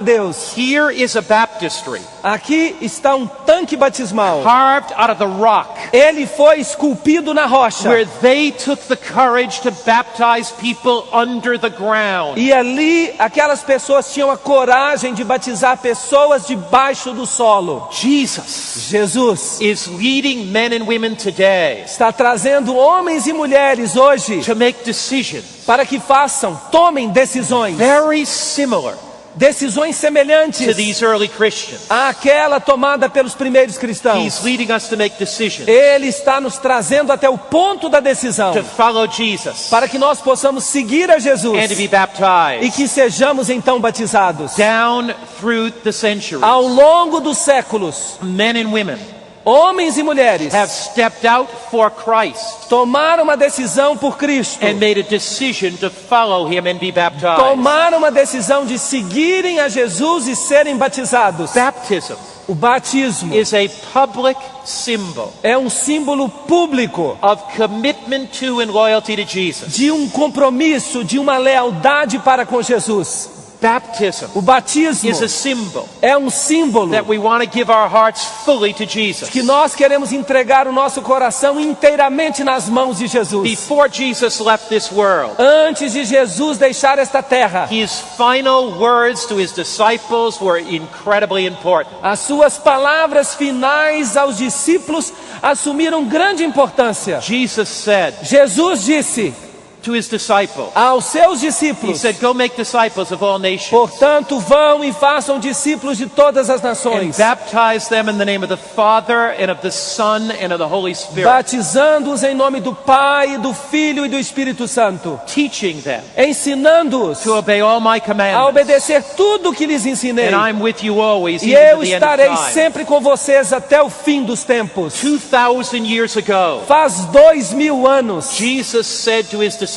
Deus. Here is a baptistry Aqui está um tanque batismal. carved out of the rock, Ele foi esculpido na rocha. where they took the courage to baptize people under the ground. E ali, aquelas pessoas tinham a coragem de batizar pessoas debaixo do solo. Jesus is leading men and women today está trazendo homens e mulheres hoje to make decisions para que tomem decisões. very similar Decisões semelhantes to these early Christians. àquela tomada pelos primeiros cristãos. He's leading us to make decisions Ele está nos trazendo até o ponto da decisão, to follow Jesus para que nós possamos seguir a Jesus and to be e baptized. que sejamos então batizados. Down through the centuries, Ao longo dos séculos, men and women homens e mulheres have stepped out for Christ tomaram uma decisão por Cristo, and made a decision to follow him and be baptized. tomaram uma decisão de seguirem a Jesus e serem batizados. Baptism O batismo is a public symbol é um símbolo público of commitment to and loyalty to Jesus. de um compromisso, de uma lealdade para com Jesus. Baptism O batismo is a symbol é um símbolo that we want to give our hearts fully to Jesus. que nós queremos entregar o nosso coração inteiramente nas mãos de Jesus. Before Jesus left this world, Antes de Jesus deixar esta terra, his final words to his disciples were incredibly important. as suas palavras finais aos discípulos assumiram grande importância. Jesus said Jesus disse to his disciples, aos seus he discípulos: said, go make disciples of all nations portanto, vão e façam discípulos de todas as and nações, baptize them in the name of the Father and of the Son and of the Holy Spirit, batizando-os em nome do Pai, do Filho e do Espírito Santo, teaching them ensinando-os to obey all my a commandments. obedecer tudo o que lhes ensinei. And I'm with you always, E even eu to the end of estarei time. sempre com vocês até o fim dos tempos. 2,000 years ago, Faz 2000 anos, Jesus said to his disciples,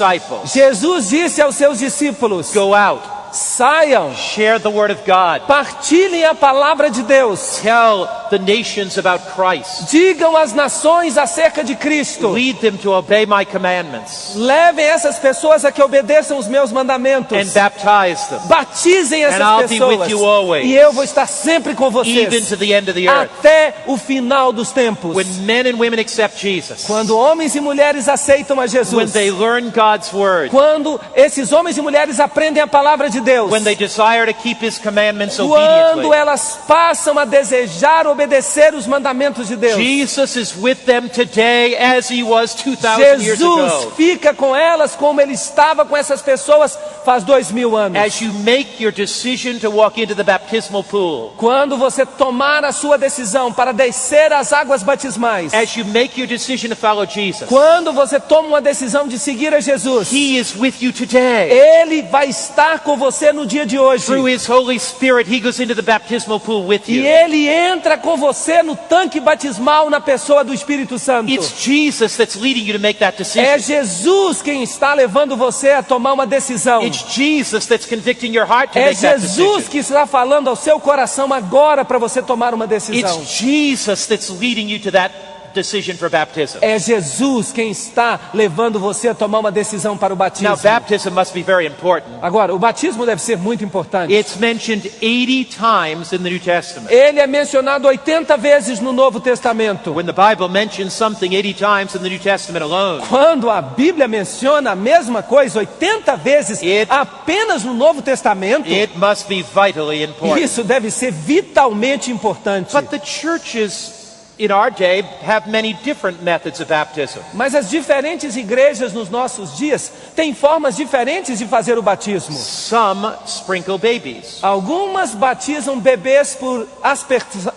Jesus disse aos seus discípulos: go out, saiam, share the word of God, partilhem a palavra de Deus, tell the nations about Christ, digam às nações acerca de Cristo, lead them to obey my commandments, levem essas pessoas a que obedeçam os meus mandamentos, and baptize them, batizem And I'll essas be with pessoas, you always, e eu vou estar sempre com even vocês to the end of the earth. até o final dos tempos. When men and women accept Jesus, Quando homens e mulheres aceitam a when Jesus, they learn God's word, quando esses homens e mulheres aprendem a palavra de Deus, when they desire to keep his commandments quando obediently, elas passam a desejar obedecer os mandamentos de Deus, Jesus is with them today as he was 2,000 years Jesus ago. fica com elas como ele estava com essas pessoas faz 2000 anos. As you make your decision to walk into the baptismal pool, Quando você tomar a sua decisão para descer as águas batismais, as you make your decision to follow Jesus, quando você toma uma decisão de seguir a Jesus, he is with you today. Ele vai estar com você no dia de hoje. Through his Holy Spirit, he goes into the baptismal pool with E you. Ele entra com você no tanque batismal na pessoa do Espírito Santo. It's Jesus that's leading you to make that É decision. Jesus quem está levando você a tomar uma decisão. It's Jesus that's convicting your heart to É make that Jesus decision. que está falando ao seu coração agora para você tomar uma decisão. It's Jesus that's leading you to that decision for baptism. É Jesus quem está levando você a tomar uma decisão para o batismo. Now, baptism must be very important. Agora, o batismo deve ser muito importante. It's mentioned 80 times in the New Testament. Ele é mencionado 80 vezes no Novo Testamento. When the Bible mentions something 80 times in the New Testament alone, Quando a Bíblia menciona a mesma coisa 80 vezes apenas no Novo Testamento, it must be vitally important. isso deve ser vitalmente importante. But the churches in our day have many different methods of baptism. Mas as diferentes igrejas nos nossos dias têm formas diferentes de fazer o batismo. Some sprinkle babies. Algumas batizam bebês por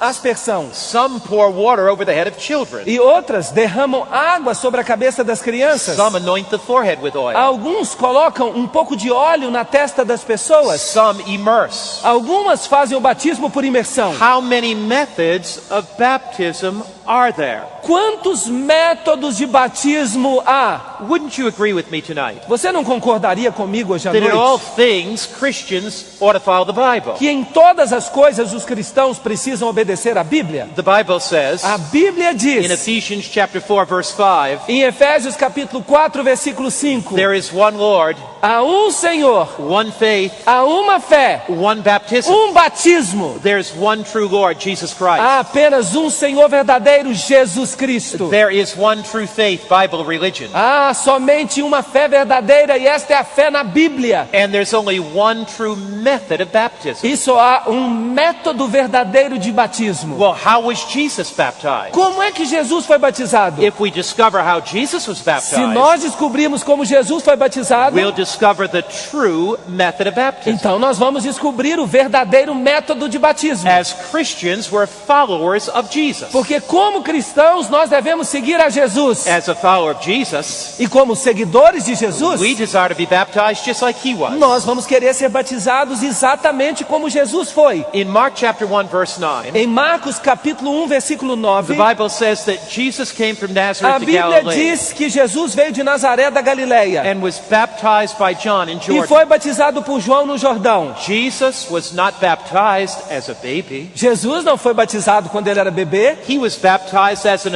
aspersão. Some pour water over the head of children. E outras derramam água sobre a cabeça das crianças. Some anoint the forehead with oil. Alguns colocam um pouco de óleo na testa das pessoas. Some immerse. Algumas fazem o batismo por imersão. How many methods of baptism are there? Quantos métodos de batismo há? Wouldn't you agree with me tonight Você não concordaria comigo hoje à that in all noite? things Christians ought to follow the Bible? Que em todas as coisas os cristãos precisam obedecer à Bíblia? The Bible says A Bíblia in diz, Ephesians chapter 4 verse 5, em Efésios capítulo 4, versículo 5, there is one Lord, há um Senhor, one faith, há uma fé, one baptism. um batismo, There's one true Lord, Jesus Christ. há apenas um Senhor verdadeiro, Jesus Cristo. There is one true faith, Bible religion. Há somente uma fé verdadeira e esta é a fé na Bíblia. And there's only one true method of baptism. E só há um método verdadeiro de batismo. Well, how was Jesus baptized? Como é que Jesus foi batizado? If we discover how Jesus was Se baptized, nós descobrirmos como Jesus foi batizado, we'll discover the true method of baptism. então nós vamos descobrir o verdadeiro método de batismo. As Christians, we're followers of Jesus. Porque como cristãos nós devemos seguir a Jesus. As a follower of Jesus, E como seguidores de Jesus, we desire to be baptized just like he was. nós vamos querer ser batizados exatamente como Jesus foi. In Mark chapter 1 verse 9, Em Marcos capítulo 1, versículo 9, the Bible says that Jesus came from a Nazareth to Bíblia Galilee diz que Jesus veio de Nazaré da Galileia and was baptized by John in e Jordan. foi batizado por João no Jordão. Jesus was not baptized as a baby. Jesus não foi batizado quando ele era bebê. He was baptized as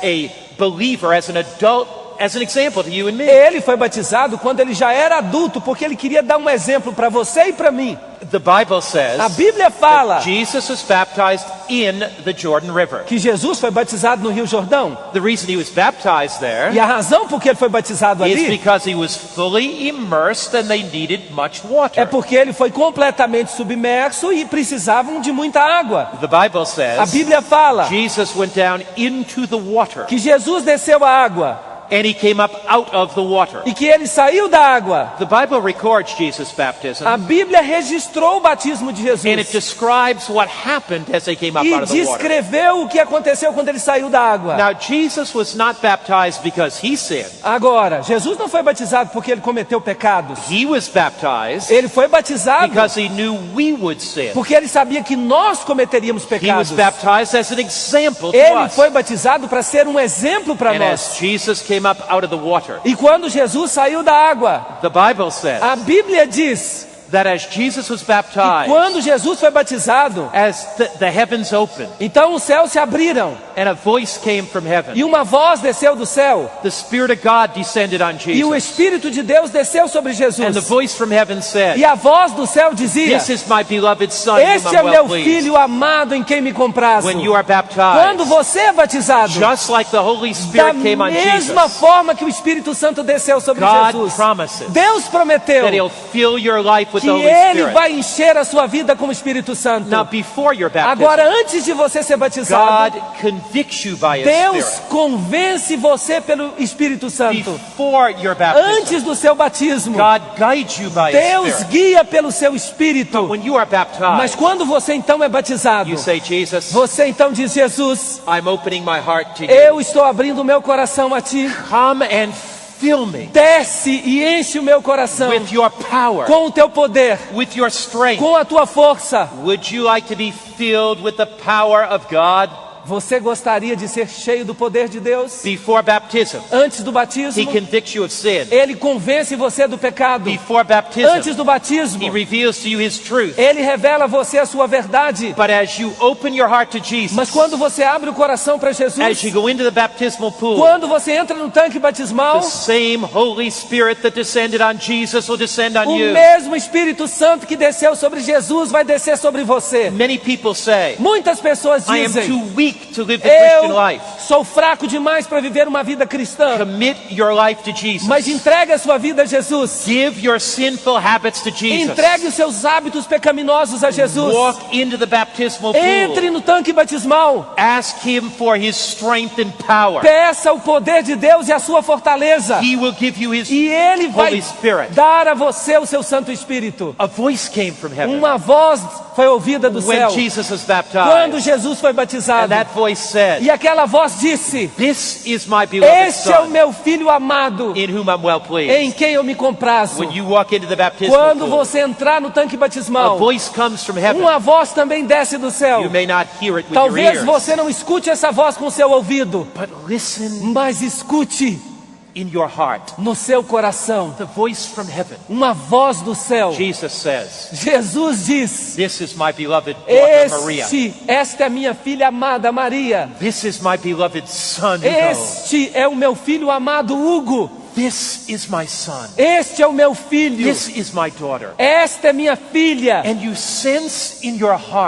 a believer, as an adult, as an example to you and me. Ele foi batizado quando ele já era adulto, porque ele queria dar um exemplo para você e para mim. The Bible says A Bíblia fala that Jesus was baptized in the Jordan River. que Jesus foi batizado no Rio Jordão. The reason he was baptized there E a razão por que ele foi batizado is ali because he was fully immersed and they needed much é water. porque ele foi completamente submerso e precisavam de muita água. The Bible A says Bíblia fala Jesus went down into the water que Jesus desceu a água and he came up out of the water. e que ele saiu da água. The Bible records Jesus' baptism A Bíblia registrou o batismo de and it Jesus describes what happened as they came up e out of the water. descreveu o que aconteceu quando ele saiu da água. Now Jesus was not baptized because he sinned. Agora, Jesus não foi batizado porque ele cometeu pecados. He was baptized Ele foi batizado because he knew we would sin. porque ele sabia que nós cometeríamos He was pecados. baptized as an example to Ele us. foi batizado para ser um exemplo para And as nós. Jesus came up out of the water, E quando Jesus saiu da água, the Bible says a Bíblia diz that as Jesus was que baptized, quando Jesus foi batizado, as the heavens opened então os céus se abriram and a voice came from heaven, e uma voz desceu do céu the Spirit of God descended on e o Jesus. Espírito de Deus desceu sobre And the Jesus. voice from heaven said, E a voz do céu dizia: "This is my beloved Son, whom este é I'm meu well pleased." filho amado em quem me comprazo. When you are Quando baptized, você é batizado, just like the Holy da Spirit came on mesma Jesus, forma que o Espírito Santo desceu sobre God Jesus, promises Deus prometeu that He'll fill your life with que the Holy Ele Spirit. vai encher a sua vida com o Espírito Santo. Now, before your baptism, Agora, antes de você ser batizado, God convicts you by His Deus Spirit. convence você pelo Espírito Santo. Before your baptism, Antes do seu batismo, God guides you by His Deus Spirit. guia pelo seu Espírito. When you are Mas baptized, quando você então é batizado, you say, Jesus, você então diz: Jesus, I'm opening my heart to you. eu estou abrindo o meu coração a Ti. Come and fill me Desce e enche o meu coração with your power, com o Teu poder, with your strength. com a Tua força. Would you like to be filled with the power of God? Você gostaria de ser cheio do poder de Deus? Before baptism, Antes do He batismo, convicts you of sin. Ele convence você do pecado. Before Antes baptism, do batismo, He reveals to you His truth. Ele revela a você a sua verdade. But as you open your heart to Jesus, Mas quando você abre o coração para as Jesus, you go into the baptismal pool, quando você entra no tanque batismal, the same Holy Spirit that descended on Jesus will descend on o you. mesmo Espírito Santo que desceu sobre Jesus vai descer sobre você. Many people say, Muitas pessoas I am dizem: too weak to live the Christian eu life. sou fraco demais para viver uma vida cristã. Commit your life to Jesus. Mas entregue a sua vida a Jesus. Give your sinful habits to Jesus. Entregue os seus hábitos pecaminosos a Jesus. Walk into the baptismal Entre pool. no tanque batismal. Ask Him for His strength and power. Peça o poder de Deus e a sua fortaleza. He will give you His E Ele vai Holy Spirit. dar a você o seu Santo Espírito. A voice came from heaven. Uma voz foi ouvida do when céu. Jesus was Quando baptized. Jesus foi And batizado. that voice said, E aquela voz disse: "This is my beloved este é o Son, meu filho amado, in whom I'm well em pleased." quem eu me comprazo. When you walk into the baptismal Quando pool, você entrar no tanque a batismal, voice comes from heaven. uma voz também desce do céu. You may not hear it with your Talvez ears, você não escute essa voz com seu ouvido, but listen mas escute in your heart. no seu coração The voice from heaven. uma voz do céu. Jesus says, Jesus diz: "This is my beloved daughter Maria. esta é a minha filha amada Maria. This is my beloved son Hugo. Este é o meu filho amado Hugo. This is my son. Este é o meu filho. This is my daughter." Esta é minha filha. And you sense in your heart